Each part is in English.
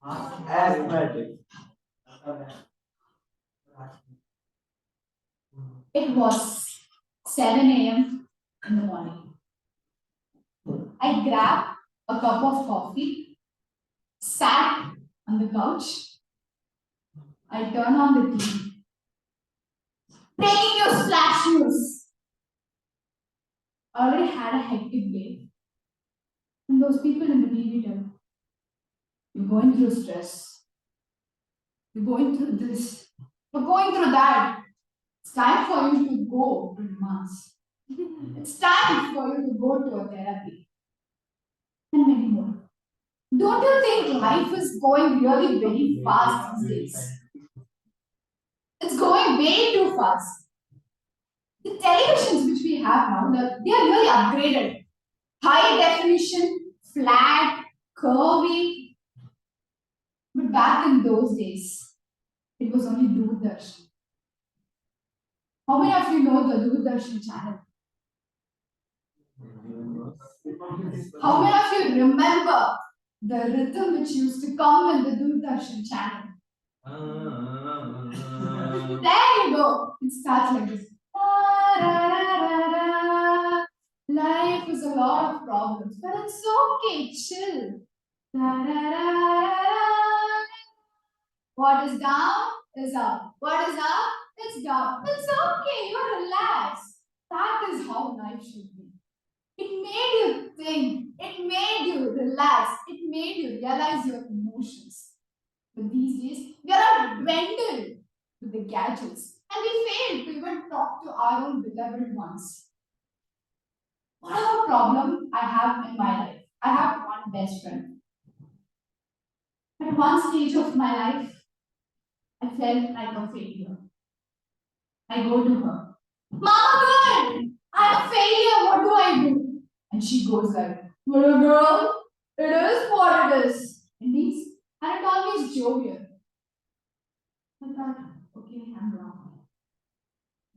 Asthmatic. It was 7 a.m. in the morning. I grabbed a cup of coffee, sat on the couch. I turned on the TV. Breaking news, flash news. I already had a hectic day. And those people in the TV tell, you're going through stress. You're going through this. You're going through that. It's time for you to go to mass. It's time for you to go to a therapy. And many more. Don't you think life is going really very fast these days? It's going way too fast. The televisions which we have now, they are really upgraded. High definition, flat, curvy. But back in those days, it was only Doordarshan. How many of you know the Doordarshan channel? How many of you remember the rhythm which used to come in the Doordarshan channel? There you go. It starts like this. Life is a lot of problems, but it's okay. Chill. What is down is up. What is up? It's down. It's okay. You relax. That is how life should be. It made you think. It made you relax. It made you realize your emotions. But these days, we are dwindled with the gadgets and we fail to even talk to our own beloved ones. Whatever problem I have in my life, I have one best friend. At one stage of my life, I felt like a failure. I go to her. Mama girl, I'm a failure. What do I do? And she goes like, little girl, it is what it is. And it always jovial. I thought, okay, I'm wrong.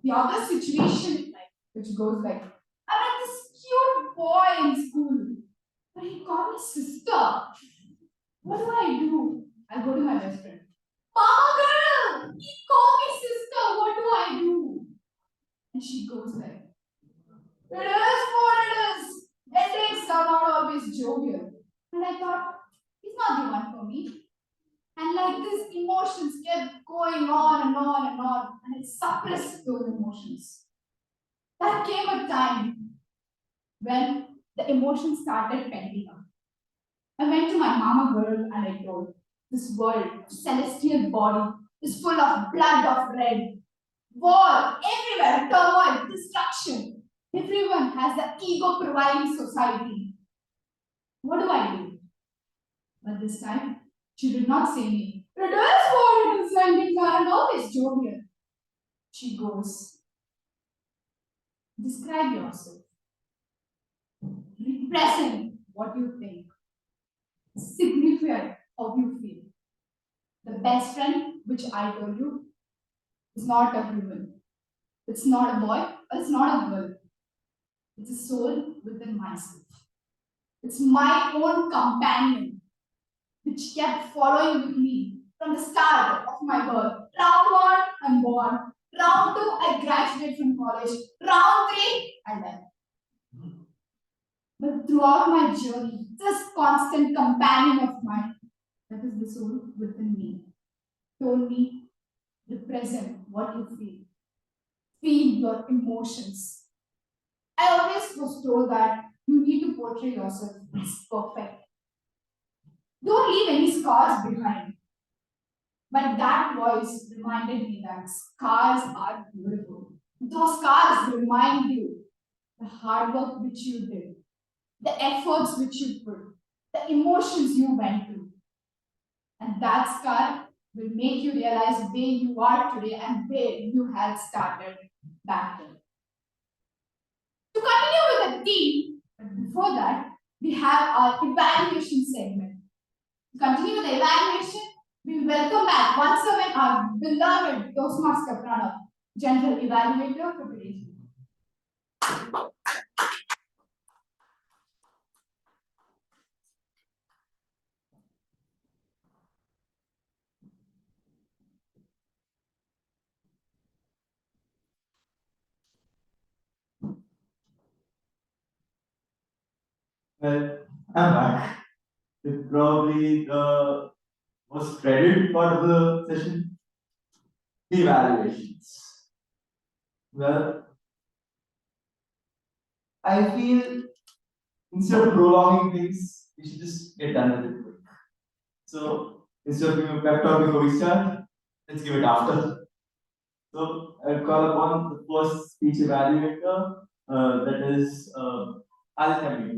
The other situation, like, which goes like, I met this cute boy in school, but he called me sister. What do? I go to my best friend. Mama girl, he called me sister. What do I do? And she goes like, it is what it is. Endings are not always jovial. And I thought, he's not the one for me. And like this, emotions kept going on and on and on, and it suppressed those emotions. There came a time when the emotions started pending up. I went to my mama girl and I told, this world, celestial body, is full of blood of red. War, everywhere, turmoil, destruction. Everyone has the ego-providing society. What do? But this time, she did not say me. It is what it is, endings aren't always jovial. She goes, describe yourself. Represent what you think. Signify how you feel. The best friend, which I told you, is not a human. It's not a boy, or it's not a girl. It's a soul within myself. It's my own companion, which kept following with me from the start of my birth. Round 1, I'm born. Round 2, I graduate from college. Round 3, I die. But throughout my journey, this constant companion of mine, that is the soul within me, told me, represent what you feel. Feel your emotions. I always was told that you need to portray yourself as perfect. Don't leave any scars behind. But that voice reminded me that scars are beautiful. Those scars remind you the hard work which you did, the efforts which you put, the emotions you went through. And that scar will make you realize where you are today and where you had started back then. To continue with the theme, but before that, we have our evaluation segment. To continue with the evaluation, we welcome back once again our beloved Toastmaster Pranav, General Evaluator for today's meeting. Well, I'm back with probably the most dreaded part of the session, the evaluations. Well, I feel instead of prolonging things, we should just get done with it quick. So instead of giving a pep talk before we start, let's give it after. So I'll call upon the first speech evaluator, that is Aditya.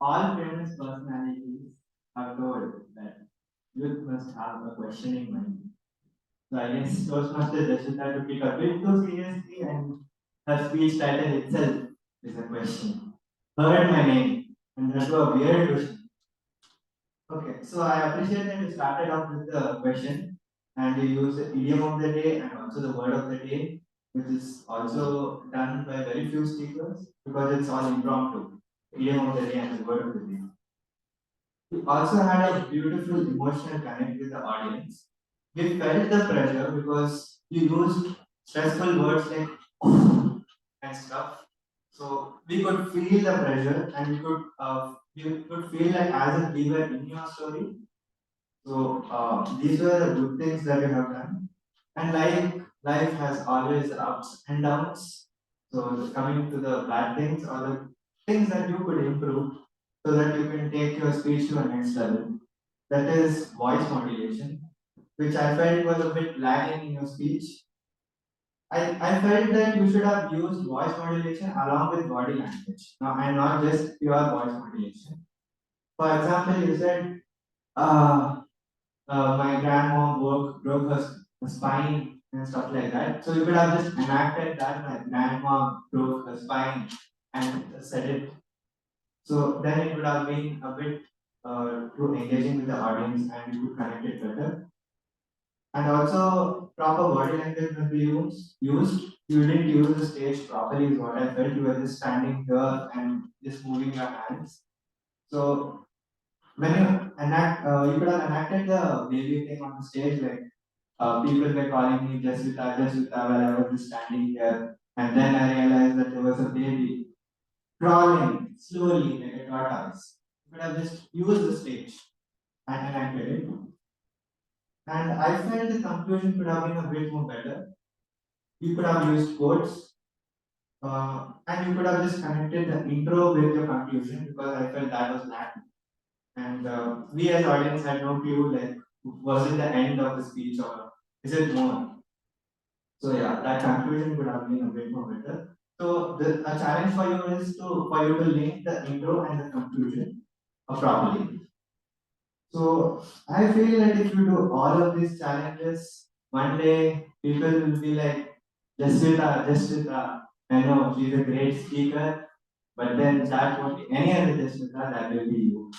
All famous personalities have told that youth must have a questioning mind. So I guess Toastmasters Jasvitha took it a bit too seriously, and her speech title itself is a question. Heard my name, and that was a weird question. Okay, so I appreciate that you started off with the question and you used the idiom of the day and also the word of the day, which is also done by very few speakers because it's all impromptu. Idiom of the day and the word of the day. We also had a beautiful emotional connect with the audience. We felt the pressure because you used stressful words like and stuff. So we could feel the pressure and we could feel like as if we were in your story. So these were the good things that we have done. And life has always ups and downs. So coming to the bad things or the things that you could improve so that you can take your speech to a next level. That is voice modulation, which I felt was a bit lagging in your speech. I felt that you should have used voice modulation along with body language, and not just pure voice modulation. For example, you said, my grandma broke her spine and stuff like that. So you could have just enacted that my grandma broke her spine and said it. So then it would have been a bit too engaging with the audience and you could connect it better. And also proper body language must be used. You didn't use the stage properly is what I felt. You were just standing here and just moving your hands. So when you enact, you could have enacted the baby thing on the stage, like people were calling me Jasvitha, Jasvitha, while I was just standing here. And then I realized that there was a baby crawling slowly like a tortoise. You could have just used the stage and enacted it. And I felt the conclusion could have been a bit more better. You could have used quotes, and you could have just connected the intro with your conclusion because I felt that was lacking. And we as audience had no clue like was it the end of the speech or is it more? So yeah, that conclusion could have been a bit more better. So a challenge for you is for you to link the intro and the conclusion properly. So I feel that if you do all of these challenges, one day people will be like, Jasvitha, I know she's a great speaker, but then that won't be any other Jasvitha, that will be you.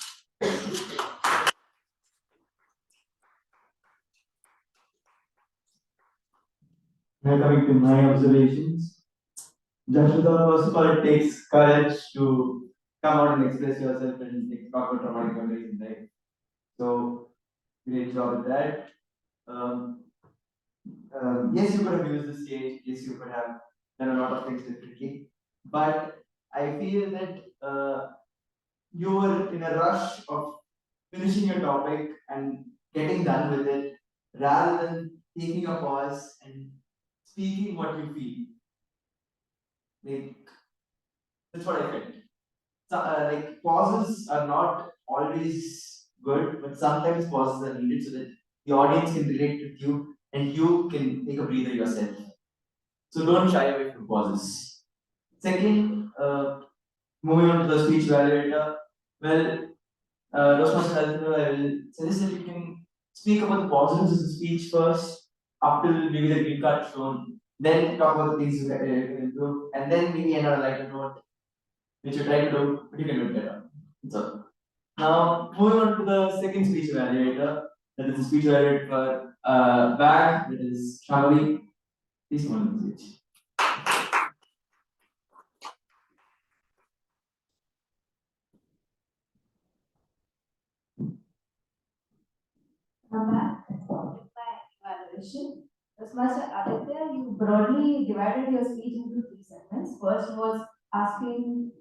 Now coming to my observations, Jasvitha, first of all, it takes courage to come out and express yourself and take proper traumatic memories in life. So great job with that. Um, yes, you could have used the stage. Yes, you could have done a lot of things differently. But I feel that you were in a rush of finishing your topic and getting done with it rather than taking a pause and speaking what you feel. Like, that's what I felt. So, like pauses are not always good, but sometimes pauses are needed so that the audience can relate with you and you can take a breather yourself. So don't shy away from pauses. Second, moving on to the speech evaluator. Well, Toastmaster Aditya, I will suggest that you can speak about the positives of the speech first, after maybe the green card shown, then talk about the things you can improve, and then maybe end on a lighter note, which you try to do, but you can do it better. So, now moving on to the second speech evaluator, that is the speech evaluator for BAG, that is Shambhavi. Please come on the stage. session. Toastmaster Aditya, you broadly divided your speech into three segments. First was asking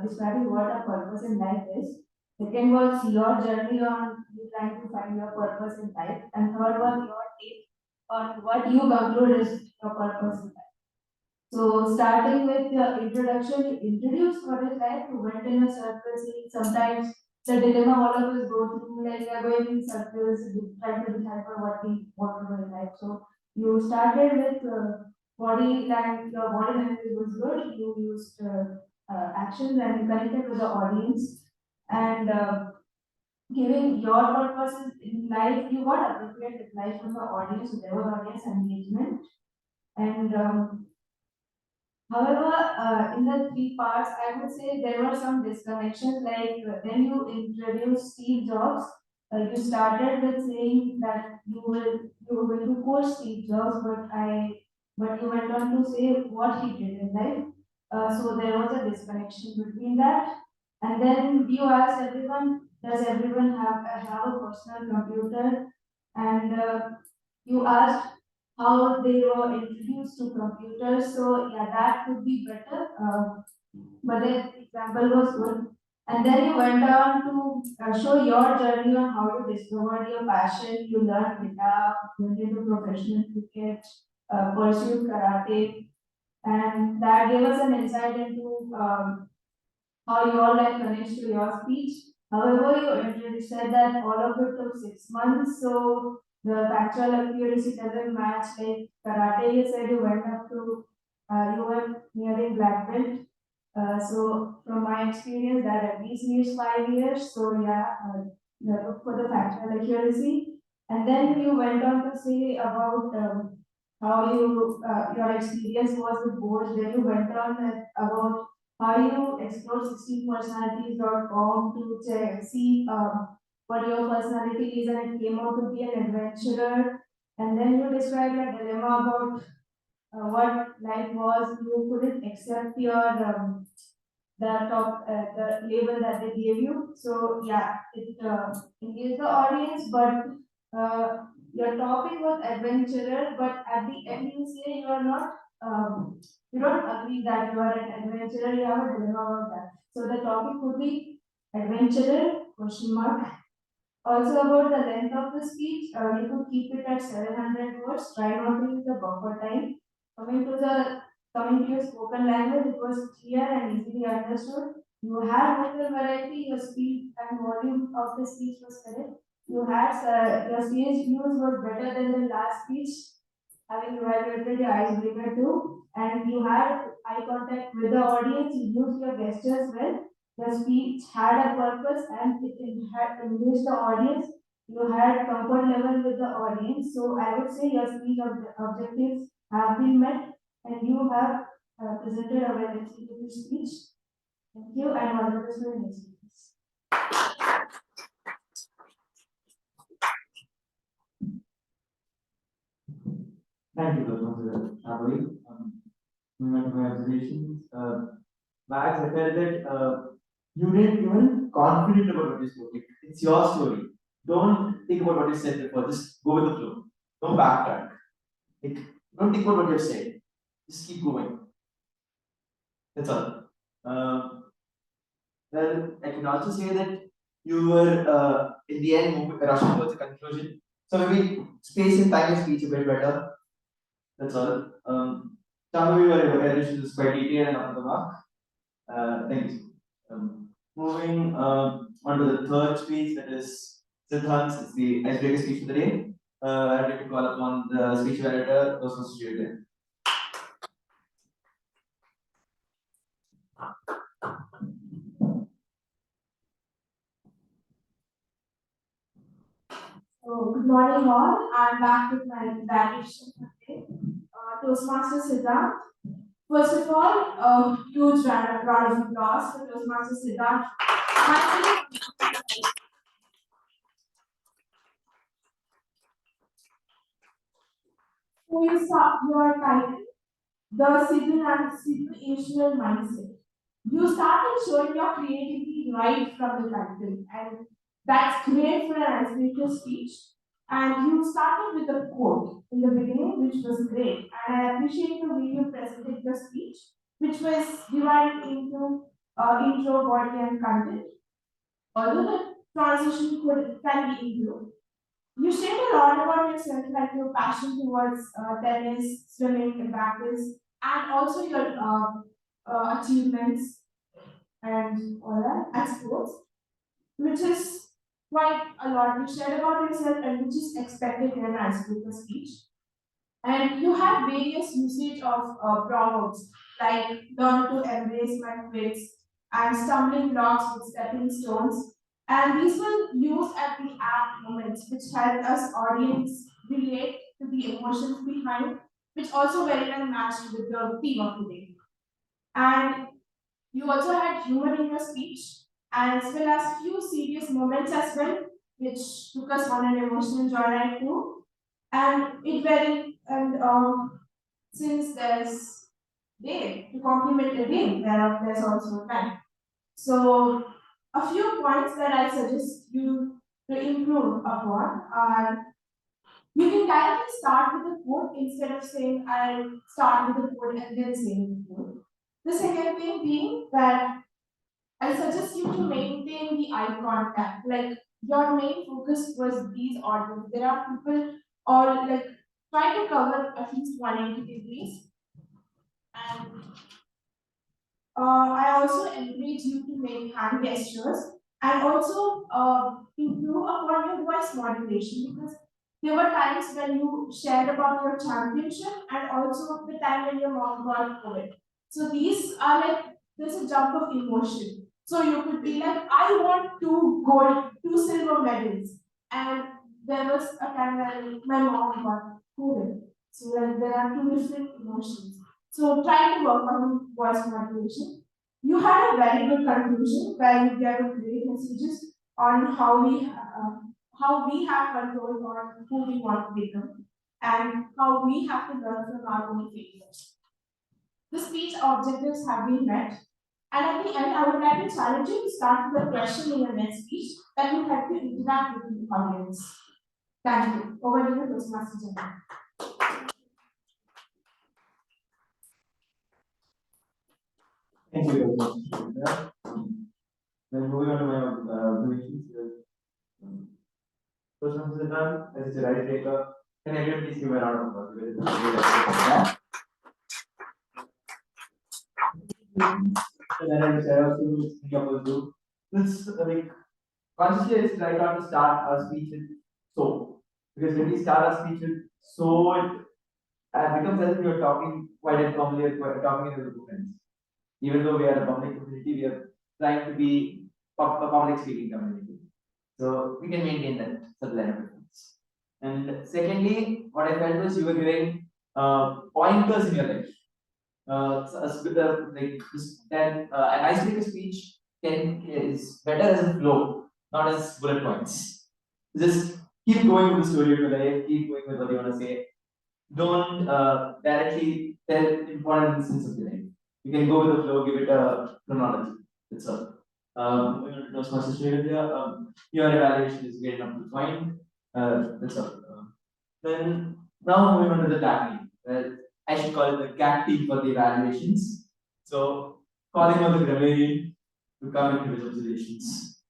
describing what a purpose in life is. Second was your journey on you trying to find your purpose in life. And third was your take on what you conclude is your purpose in life. So starting with the introduction, you introduced what is life, you went in a circle, saying sometimes the dilemma all of us go through, like we are going in circles, trying to decipher what we want to do in life. So you started with body language, your body language was good, you used actions and you connected with the audience and giving your purposes in life, you got appropriate replies from the audience, so there was audience engagement. And however, in the three parts, I would say there were some disconnections. Like when you introduced Steve Jobs, you started with saying that you were going to quote Steve Jobs, but you went on to say what he did in life. So there was a disconnection between that. And then you asked everyone, does everyone have a personal computer? And you asked how they were introduced to computers. So yeah, that could be better. But the example was good. And then you went on to show your journey on how you discovered your passion. You learned guitar, went into professional cricket, pursued karate, and that gave us an insight into how your life connects to your speech. However, you said that all of it took 6 months, so the factual accuracy doesn't match. Like karate, you said you went up to, you were nearing black belt. So from my experience, that at least needs 5 years. So yeah, look for the factual accuracy. And then you went on to say about how your experience was with boards. Then you went on about how you explored 16personalities.com to see what your personality is, and it came out to be an adventurer. And then you described a dilemma about what life was. You couldn't accept your the label that they gave you. So yeah, it engaged the audience, but your topic was adventurer, but at the end you say you are not. You don't agree that you are an adventurer. You have a dilemma about that. So the topic could be adventurer question mark. Also about the length of the speech, you could keep it at 700 words. Try not to use the buffer time. Coming to the coming to your spoken language, it was clear and easily understood. You had vocal variety. Your speed and volume of the speech was correct. You had your stage views was better than the last speech, having evaluated your icebreaker too, and you had eye contact with the audience. You used your gestures well. The speech had a purpose and it had engaged the audience. You had comfort level with the audience. So I would say your speech objectives have been met and you have presented a well executed speech. Thank you and all the best for your next speech. Thank you, Dr. Shambhavi. My observations. Max, I felt that you didn't even confident about what you spoke. It's your story. Don't think about what you said before. Just go with the flow. Don't backtrack. Like, don't think about what you said. Just keep going. That's all. Well, I can also say that you were in the end rushing towards the conclusion. So maybe space and time is speech a bit better. That's all. Some of your evaluation is quite detailed and up to the mark. Thank you. Moving on to the third speech, that is Siddhant's, it's the icebreaker speech for the day. I'd like to call upon the speech evaluator, Toastmasters Junior. So, good morning all. I'm back with my evaluation for today. Toastmasters Siddhant. First of all, a huge round of applause for Toastmasters Siddhant. So you start your title, the situational mindset. You started showing your creativity right from the title, and that's great for an icebreaker speech. And you started with a quote in the beginning, which was great. And I appreciate the way you presented your speech, which was divided into intro, body, and content. Although the transition can be improved. You shared a lot about yourself, like your passion towards tennis, swimming, and practice, and also your achievements and all that at sports, which is quite a lot. You shared about yourself and which is expected in an icebreaker speech. And you had various usage of proverbs like learn to embrace my quits and stumbling blocks with stepping stones. And these were used at the apt moments, which helped us audience relate to the emotions behind, which also very well matched with the theme of today. And you also had humor in your speech, as well as few serious moments as well, which took us on an emotional joyride too. And it very since there's Dave to complement the Dave, there's also time. So a few points that I suggest you to improve upon are you can directly start with a quote instead of saying I'll start with a quote and then saying the quote. The second thing being that I suggest you to maintain the eye contact. Like your main focus was these audience. There are people all like try to cover at least 180 degrees. And I also encourage you to make hand gestures and also improve upon your voice modulation because there were times when you shared about your championship and also the time when your mom got COVID. So these are like there's a jump of emotion. So you could be like, I want 2 gold, 2 silver medals. And there was a time when my mom got COVID. So like there are 2 different emotions. So try to work on voice modulation. You had a very good conclusion where you gave great messages on how we have control on who we want to become and how we have to learn from our own failures. The speech objectives have been met. And at the end, I would like to challenge you to start with a question in your next speech that will help you interact with the audience. Thank you. Over to you, Toastmasters Janani. Thank you very much. Yeah. Then moving on to my observations. First one is done. As a right taker, can everyone please give a round of applause? Because it's a great exercise. So then I was thinking about do this like consciously is try not to start our speech with so because when we start our speech with so it becomes as if you're talking quite informally or quite talking in a group of friends. Even though we are a public community, we are trying to be a public speaking community. So we can maintain that subtle line of difference. And secondly, what I felt was you were giving pointers in your life. Like then an icebreaker speech is better as a flow, not as bullet points. Just keep going with the story of your life, keep going with what you want to say. Don't directly tell important instances of your life. You can go with the flow, give it a chronology. That's all. Moving on to Toastmasters Vidya, your evaluation is great enough to find. That's all. Then now moving on to the tackling. I should call it the cat team for the evaluations. So calling on the grammarian to come into his observations.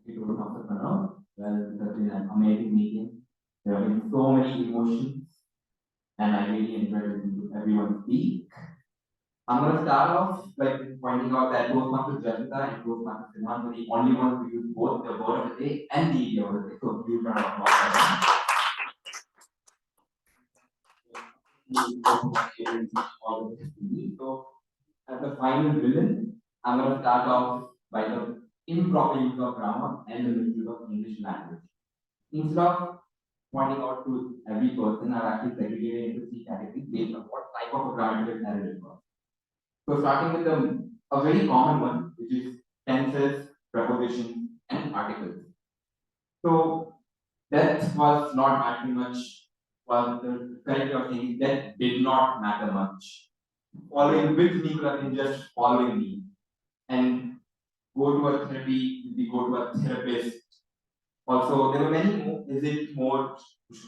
It was Dr. Pranav. Well, it has been an amazing meeting. There have been so many emotions, and I really enjoyed listening to everyone speak. I'm going to start off by pointing out that Toastmasters Jasvitha and Toastmasters Siddhant were the only ones who used both the word of the day and the idiom of the day. So, huge round of applause. So, as the final villain, I'm going to start off by the improper use of grammar and the misuse of English language. Instead of pointing out to every person, I've actually segregated into 3 categories based on what type of a grammatical error it was. So starting with a very common one, which is tenses, prepositions, and articles. So that was not actually much but the correct way of saying is that did not matter much. Following with me could have been just following me. And go to a therapy, we go to a therapist. Also, there were many more. Is it more?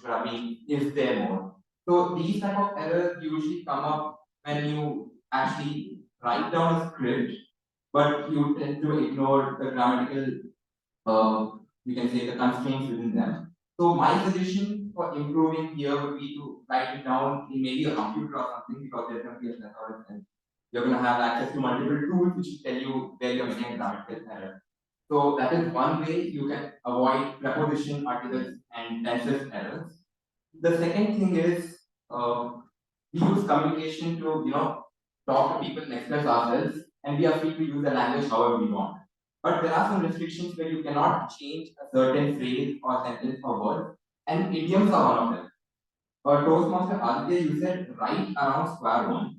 I mean, is there more? So these type of errors usually come up when you actually write down a script, but you tend to ignore the grammatical, you can say the constraints within them. So my suggestion for improving here would be to write it down in maybe a computer or something, because there's going to be a plethora and you're going to have access to multiple tools which will tell you where you're making a grammatical error. So that is one way you can avoid preposition, articles, and tenses errors. The second thing is we use communication to talk to people and express ourselves, and we are free to use the language however we want. But there are some restrictions where you cannot change a certain phrase or sentence or word, and idioms are one of them. Toastmaster Aditya, you said right around square one.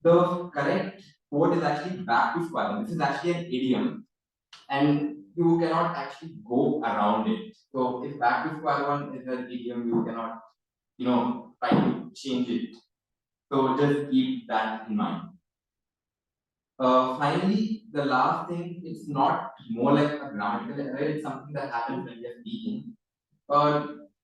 The correct word is actually back to square one. This is actually an idiom, and you cannot actually go around it. So if back to square one is an idiom, you cannot, try to change it. So just keep that in mind. Finally, the last thing, it's not more like a grammatical error, it's something that happens when we are speaking.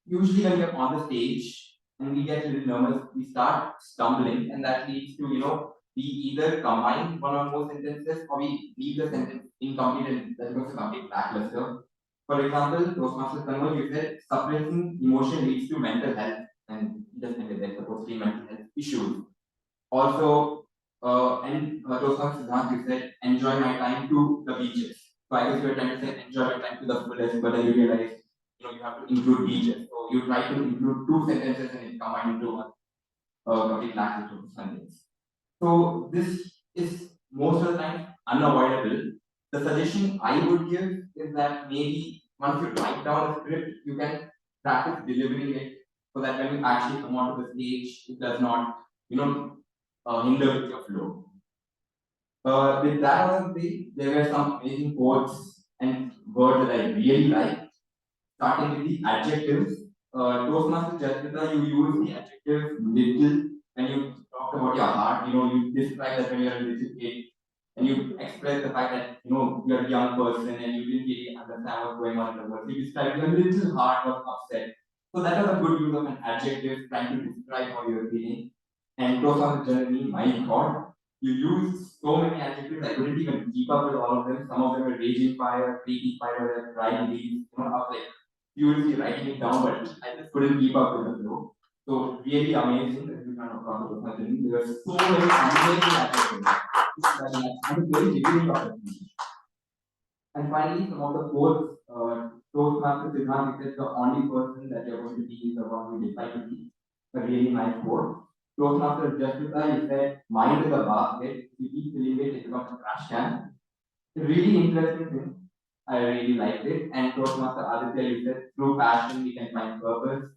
Usually when we are on the stage and we get a little nervous, we start stumbling, and that leads to, we either combine one or more sentences or we leave the sentence incomplete and that becomes a complete lackluster. For example, Toastmasters Tanoj, you said suppressing emotion leads to mental health, and just ended there, supposedly mental health issues. Also, Toastmasters Siddhant, you said enjoy my time to the beaches. So I guess you were trying to say enjoy my time to the fullest, but then you realize you have to include beaches. So you try to include two sentences and it combine into a complete lackluster sentence. So this is most of the time unavoidable. The suggestion I would give is that maybe once you write down a script, you can practice delivering it so that when you actually come onto the stage, it does not, hinder with your flow. With that out of the way, there were some amazing quotes and words that I really like. Starting with the adjectives. Toastmaster Jasvitha, you use the adjective little when you talk about your heart. You describe that when you're a little kid, and you express the fact that you're a young person and you didn't really understand what's going on in the world. You describe your little heart was upset. So that was a good use of an adjective trying to describe how you're feeling. And Toastmaster Janani, my God, you use so many adjectives, I couldn't even keep up with all of them. Some of them were raging fire, creepy fire, crying leaves, I was like furiously writing it down, but I just couldn't keep up with the flow. So really amazing that you kind of got to my journey. There were so many amazing adjectives. I'm very beginning of it. And finally, some of the quotes, Toastmaster Siddhant said the only person that you're going to be is the one who decide to be. A really nice quote. Toastmaster Jasvitha, you said, mind is a basket. If you keep filling it, it becomes a trash can. A really interesting thing. I really liked it. And Toastmaster Aditya, you said, through passion we can find purpose.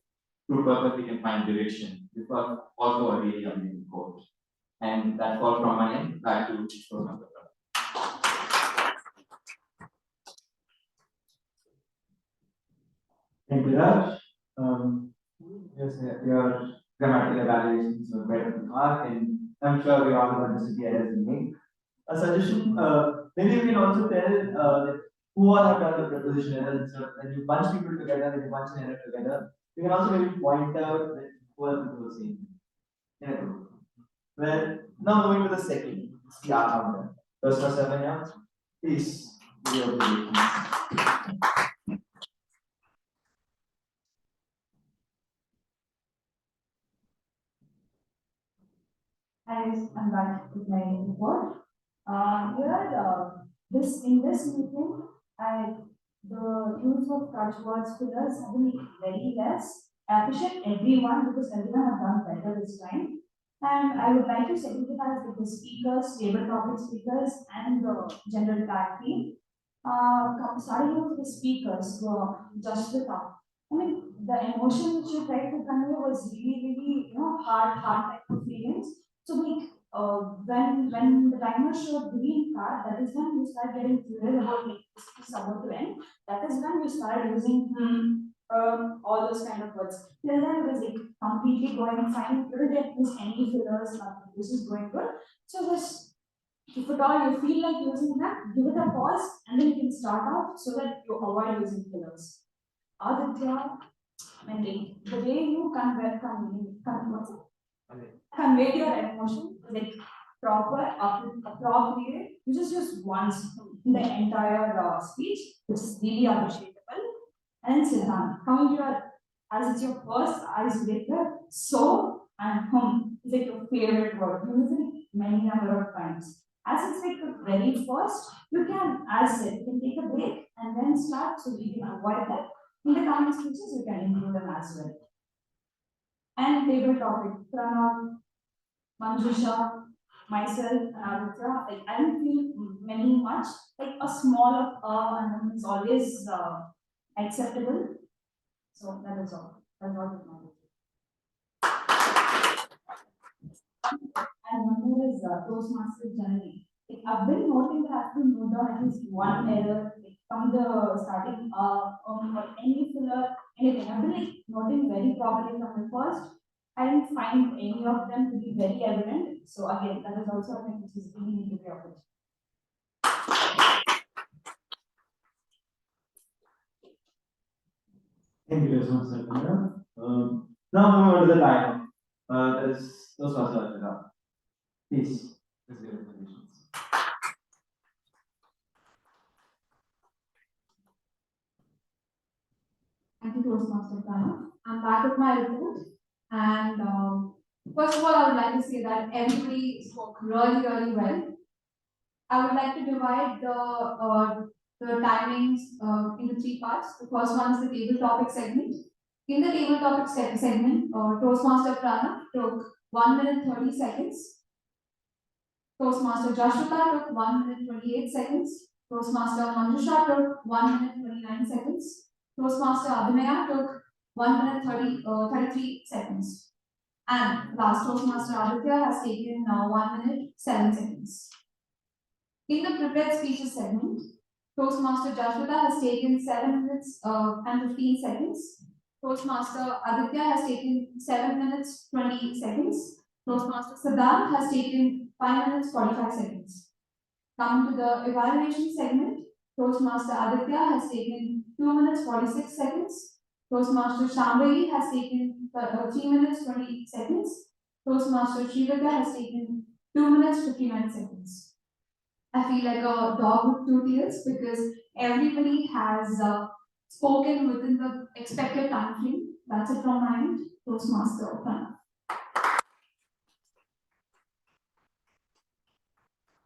Through purpose we can find direction. This was also a really amazing quote. And that's all from my end. Back to Toastmaster. Thank you, Daksh. Yes, your grammatical evaluations were better than mark, and I'm sure we all want to see the errors we make. A suggestion, maybe you can also tell that who all have done the preposition errors. So when you bunch people together, when you bunch an error together, you can also maybe point out that who are people saying in a group. Well, now moving to the second, it's the R counter. First for 7, yeah? Please, give your observations. I'm back with my report. This in this meeting, the use of catchwords fillers have been very less. I appreciate everyone because everyone have done better this time. And I would like to signify with the speakers, table topic speakers, and the general tag team. Starting with the speakers, Jasvitha. I mean, the emotion which you tried to convey was really, hard type of feelings. So like when the timer showed green card, that is when you start getting curious about like this is about to end. That is when you start using all those kind of words. Till then, it was like completely going fine. You didn't use any fillers, nothing. This is going good. So just if at all you feel like using that, give it a pause and then you can start off so that you avoid using fillers. Aditya, Meti, the way you convey your emotion, like proper, appropriate, you just use once in the entire speech, which is really appreciable. And Siddhant, coming to your, as it's your first icebreaker, so and is like your favorite word. You use it many number of times. As it's like the very first, you can, as it, you can take a break and then start so we can avoid that. In the coming speeches, you can include them as well. And table topic, Pranav, Manjusha, myself, and Aditya, like I don't feel many much, like a small of and is always acceptable. So that is all. That's all with my and one more is Toastmasters Janani. Like, I've been noting that I have to note down at least one error like, from the starting or any filler, anything. I've been like noting very properly from the first. I didn't find any of them to be very evident. So again, that is also a thing which is really need to be of it. Thank you so much, sir. Now moving on to the time. That is those was Harshitha. Please, let's give presentations. Thank you, Toastmaster Pranav. I'm back with my report. And first of all, I would like to say that everybody spoke really, really well. I would like to divide the timings into three parts. The first one is the table topic segment. In the table topic segment, Toastmaster Pranav took 1 minute 30 seconds. Toastmaster Jasvitha took 1 minute 28 seconds. Toastmaster Manjusha took 1 minute 29 seconds. Toastmaster Abhinaya took 1 minute 33 seconds. And last Toastmaster Aditya has taken 1 minute 7 seconds. In the prepared speeches segment, Toastmaster Jasvitha has taken 7 minutes and 15 seconds. Toastmaster Aditya has taken 7 minutes 20 seconds. Toastmaster Siddhant has taken 5 minutes 45 seconds. Coming to the evaluation segment, Toastmaster Aditya has taken 2 minutes 46 seconds. Toastmaster Shambhavi has taken 3 minutes 20 seconds. Toastmaster Vidya has taken 2 minutes 59 seconds. I feel like a dog with two tails because everybody has spoken within the expected time frame. That's it from my end. Toastmaster Pranav.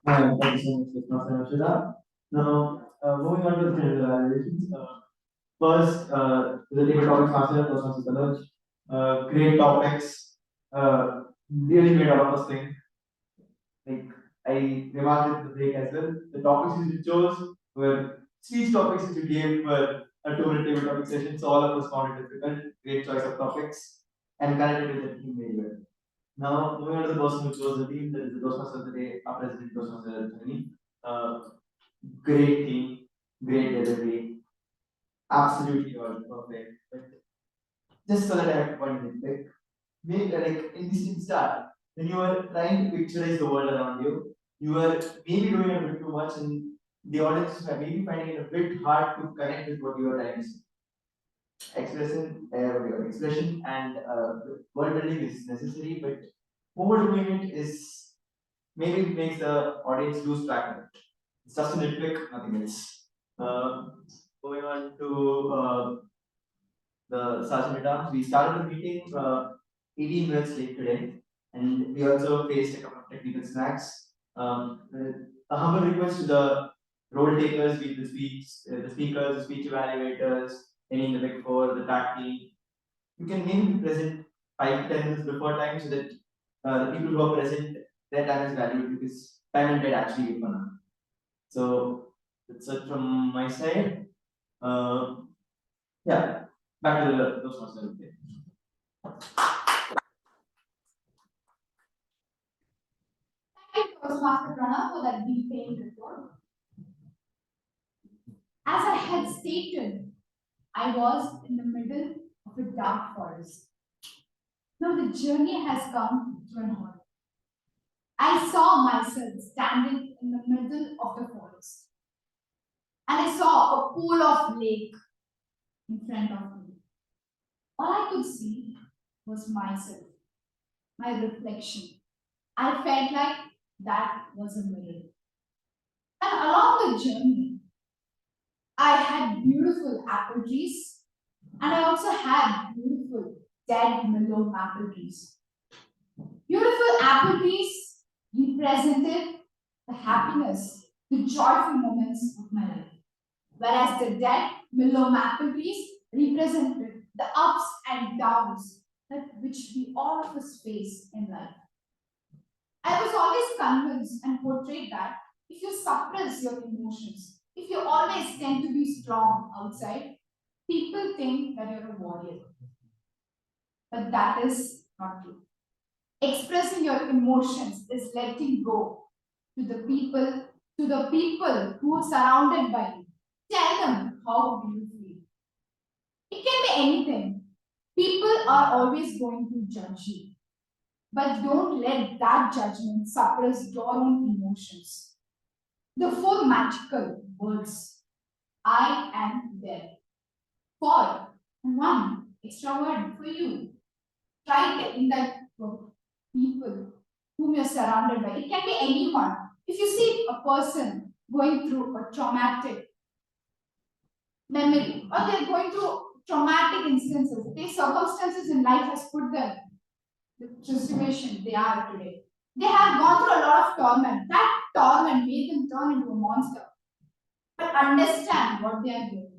Thank you so much, Master Harshitha. Now, moving on to the general evaluations. First, the table topics master, Toastmaster Tanoj. Great topics. Really made a lot of thing. Like I remarked at the break as well. The topics which you chose were speech topics which you gave were a 2 minute table topic session. So all of us found it difficult. Great choice of topics and connected with the team very well. Now, moving on to the person who chose the team, that is the Toastmaster of the day, our president, Toastmaster Janani. Great team, great delivery, absolutely all perfect. But just so that I have to point it, like, maybe like in this start, when you are trying to picturize the world around you, you are maybe doing a bit too much, and the audience is maybe finding it a bit hard to connect with what you are trying to say. Expression and word building is necessary, but overdoing it is maybe it makes the audience lose track of it. It's just a nitpick, nothing else. Going on to the sergeant at arms, we started the meeting 18 minutes late today, and we also faced a couple of technical snacks. A humble request to the role takers, be the the speakers, the speech evaluators, any in the big four, the TAC team. You can maybe be present 5 to 10 minutes before time so that the people who are present, their time is valued because time and dead actually give fun. So that's it from my side. Yeah, back to the those ones. Thank you, Toastmaster Pranav, for that detailed report. As I had stated, I was in the middle of a dark forest. Now the journey has come to an halt. I saw myself standing in the middle of the forest, and I saw a pool of lake in front of me. All I could see was myself, my reflection. I felt like that was a mirror. And along the journey, I had beautiful apple trees, and I also had beautiful dead willow apple trees. Beautiful apple trees represented the happiness, the joyful moments of my life, whereas the dead willow apple trees represented the ups and downs that which we all of us face in life. I was always convinced and portrayed that if you suppress your emotions, if you always tend to be strong outside, people think that you're a warrior. But that is not true. Expressing your emotions is letting go to the people who are surrounded by you. Tell them how you feel. It can be anything. People are always going to judge you. But don't let that judgment suppress your own emotions. The four magical words I am there. For and one extra word for you. Try it in that people whom you're surrounded by. It can be anyone. If you see a person going through a traumatic memory or they're going through traumatic instances, these circumstances in life has put them the situation they are today. They have gone through a lot of torment. That torment made them turn into a monster. But understand what they are doing.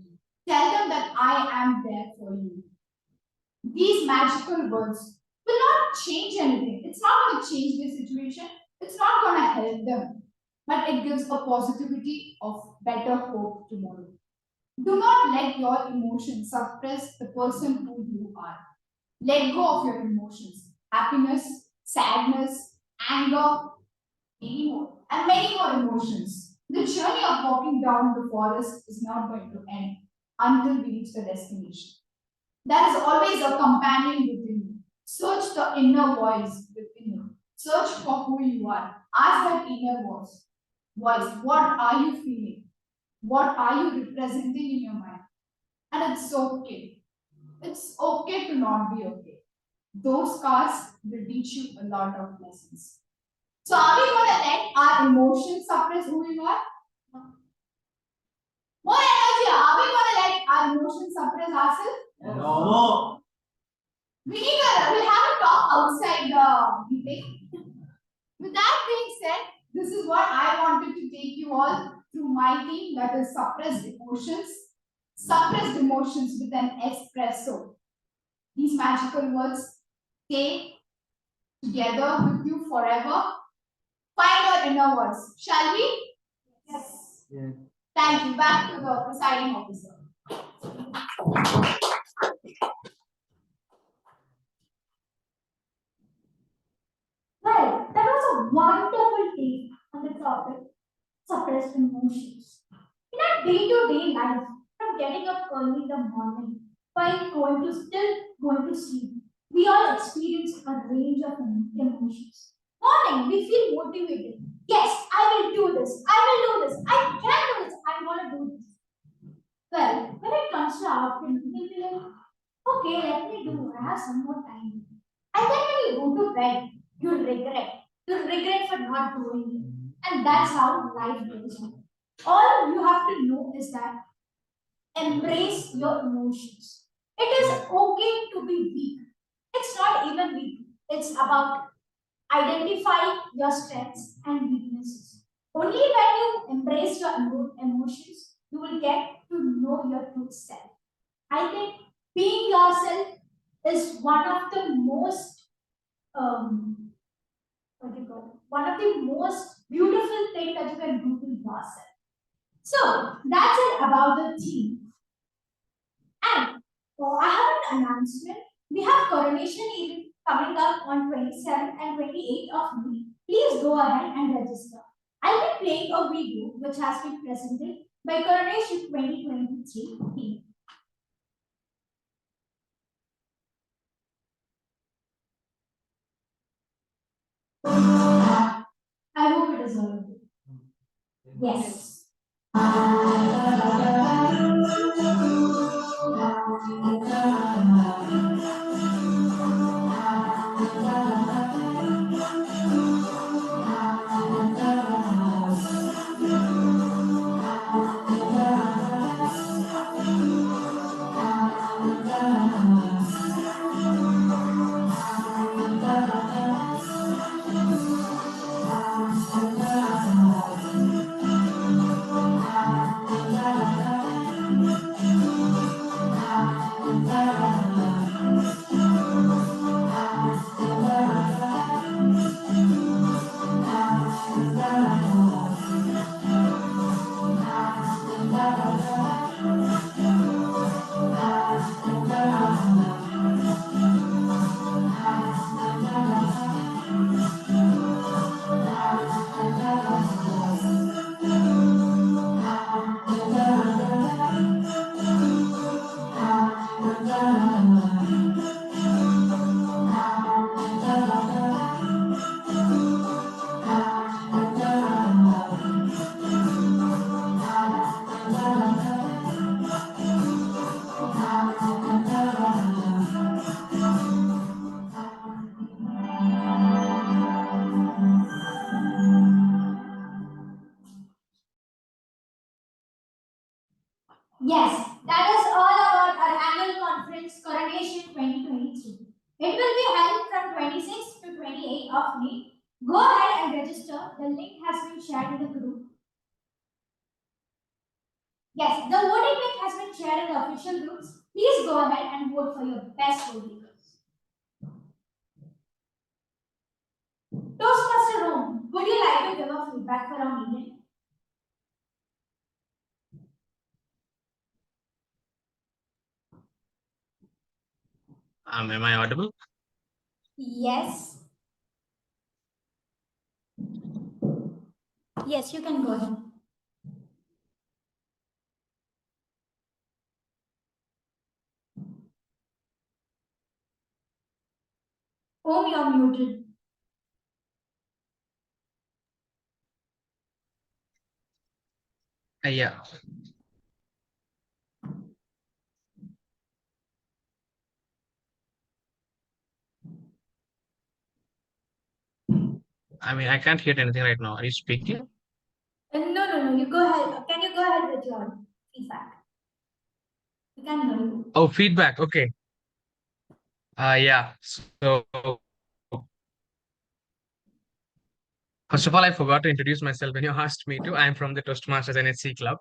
Tell them that I am there for you. These magical words will not change anything. It's not going to change their situation. It's not going to help them. But it gives a positivity of better hope tomorrow. Do not let your emotions suppress the person who you are. Let go of your emotions. Happiness, sadness, anger, many more, and many more emotions. The journey of walking down the forest is not going to end until we reach the destination. There is always a companion within you. Search the inner voice within you. Search for who you are. Ask that inner voice. What are you feeling? What are you representing in your mind? And it's okay. It's okay to not be okay. Those scars will teach you a lot of lessons. So are we going to let our emotions suppress who we are? More energy. Are we going to let our emotions suppress ourselves? No. We'll have a talk outside the meeting. With that being said, this is what I wanted to take you all through my theme, that is suppressed emotions. Suppressed emotions with an espresso. These magical words stay together with you forever. Find your inner voice. Shall we? Yes. Yeah. Thank you. Back to the presiding officer. Well, that was a wonderful take on the topic suppressed emotions. In our day-to-day life, from getting up early in the morning while going to sleep, we all experience a range of emotions. Morning, we feel motivated. Yes, I will do this. I will do this. I can do this. I'm gonna do this. Well, when it comes to afternoon, we'll be like, okay, let me do. I have some more time. And then when you go to bed, you regret. You regret for not doing it. And that's how life goes on. All you have to know is that embrace your emotions. It is okay to be weak. It's not even weak. It's about identifying your strengths and weaknesses. Only when you embrace your emotions, you will get to know your true self. I think being yourself is one of the most what do you call it? One of the most beautiful things that you can do to yourself. So that's it about the theme. And I have an announcement. We have coronation event coming up on 27th and 28th of May. Please go ahead and register. I'll be playing a video which has been presented by Coronation 2023 team. Yes. Yes, that is all about our annual conference Coronation 2023. It will be held from 26th to 28th of May. Go ahead and register. The link has been shared in the group. Yes, the voting link has been shared in the official groups. Please go ahead and vote for your best voting. Toastmaster room, would you like to give a feedback for our meeting? Am I audible? Yes. Yes, you can go ahead. Oh, you're muted. Yeah. I mean, I can't hear anything right now. Are you speaking? No. You go ahead. Can you go ahead with your feedback? We can hear you. Oh, feedback. Okay. Yeah. So, first of all, I forgot to introduce myself when you asked me to. I'm from the Toastmasters NHC Club.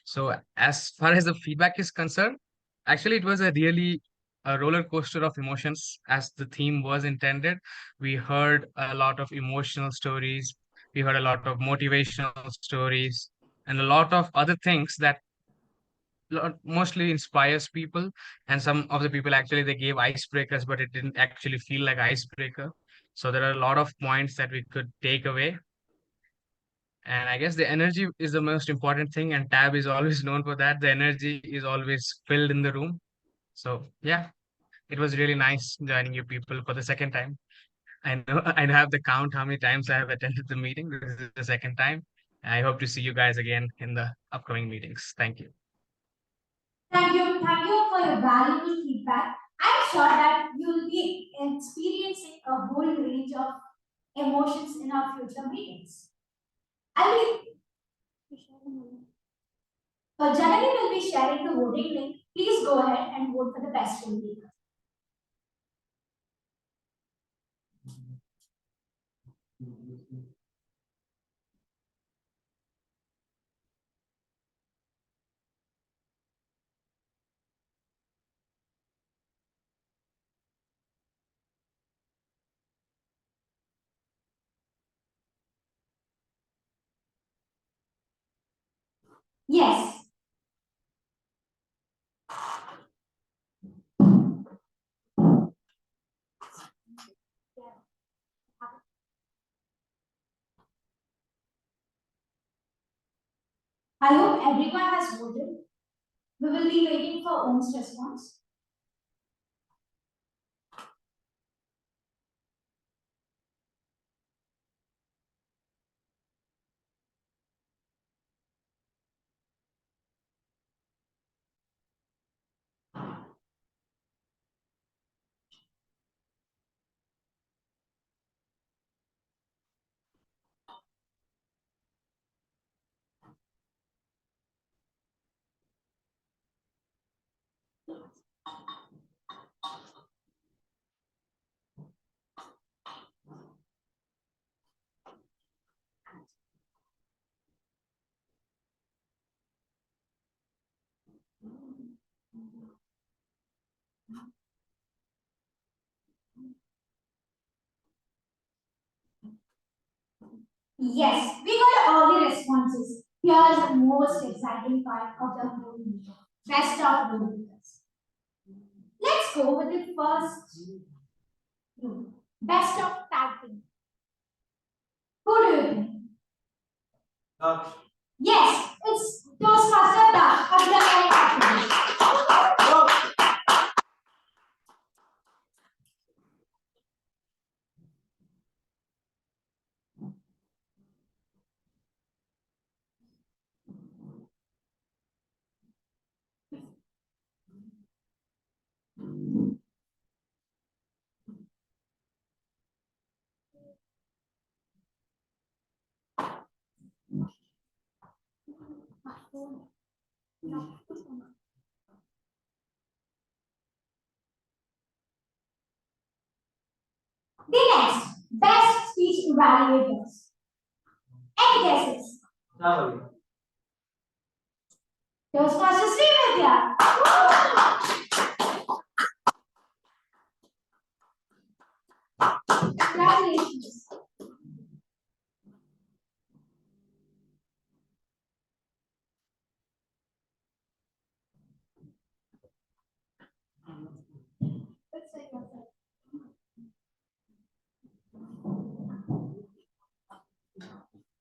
So, as far as the feedback is concerned, actually, it was a really a roller coaster of emotions as the theme was intended. We heard a lot of emotional stories. We heard a lot of motivational stories and a lot of other things that mostly inspires people, and some of the people actually they gave icebreakers, but it didn't actually feel like icebreaker. So there are a lot of points that we could take away, and I guess the energy is the most important thing, and Tab is always known for that. The energy is always filled in the room. So yeah, it was really nice joining you people for the second time. I know I don't have the count how many times I have attended the meeting. This is the second time. I hope to see you guys again in the upcoming meetings. Thank you. Thank you for your valuable feedback. I'm sure that you will be experiencing a whole range of emotions in our future meetings. I will Janani will be sharing the voting link. Please go ahead and vote for the best voting. Yes. I hope everyone has voted. We will be waiting for Om's response. Yes, we got all the responses. Here's the most exciting part of the whole video. Best of Evaluators. Let's go with the first group. Best of typing. Who do you think? Daksh. Yes, it's Toastmaster Daksh of the category. The next, best speech evaluators. Any guesses? Shambhavi. Toastmasters Vidya. Congratulations.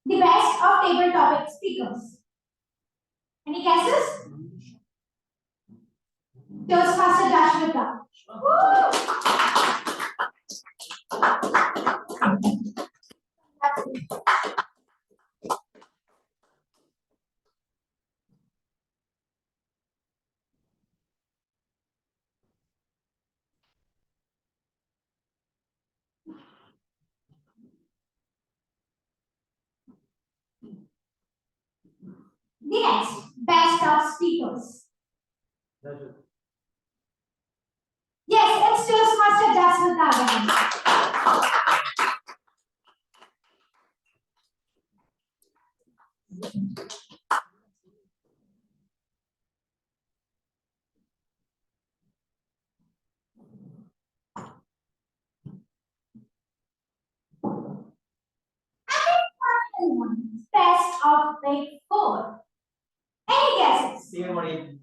The best of table topic speakers. Any guesses? Toastmaster Jasvitha. The next, best of speakers. Yes, it's Toastmaster Jasvitha again. Best of Big Four. Any guesses? TMoD.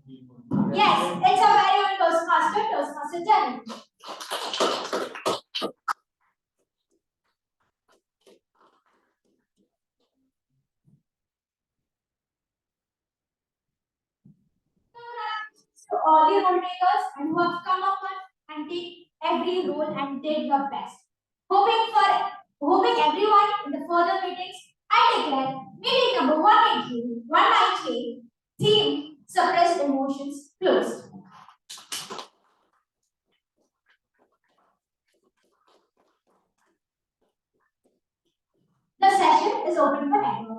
Yes, it's a very own Toastmaster Janani. To all the role takers and who have come up and take every role and did your best. Hoping everyone in the further meetings, I declare meeting number 198, theme suppressed emotions closed. The session is open for everyone.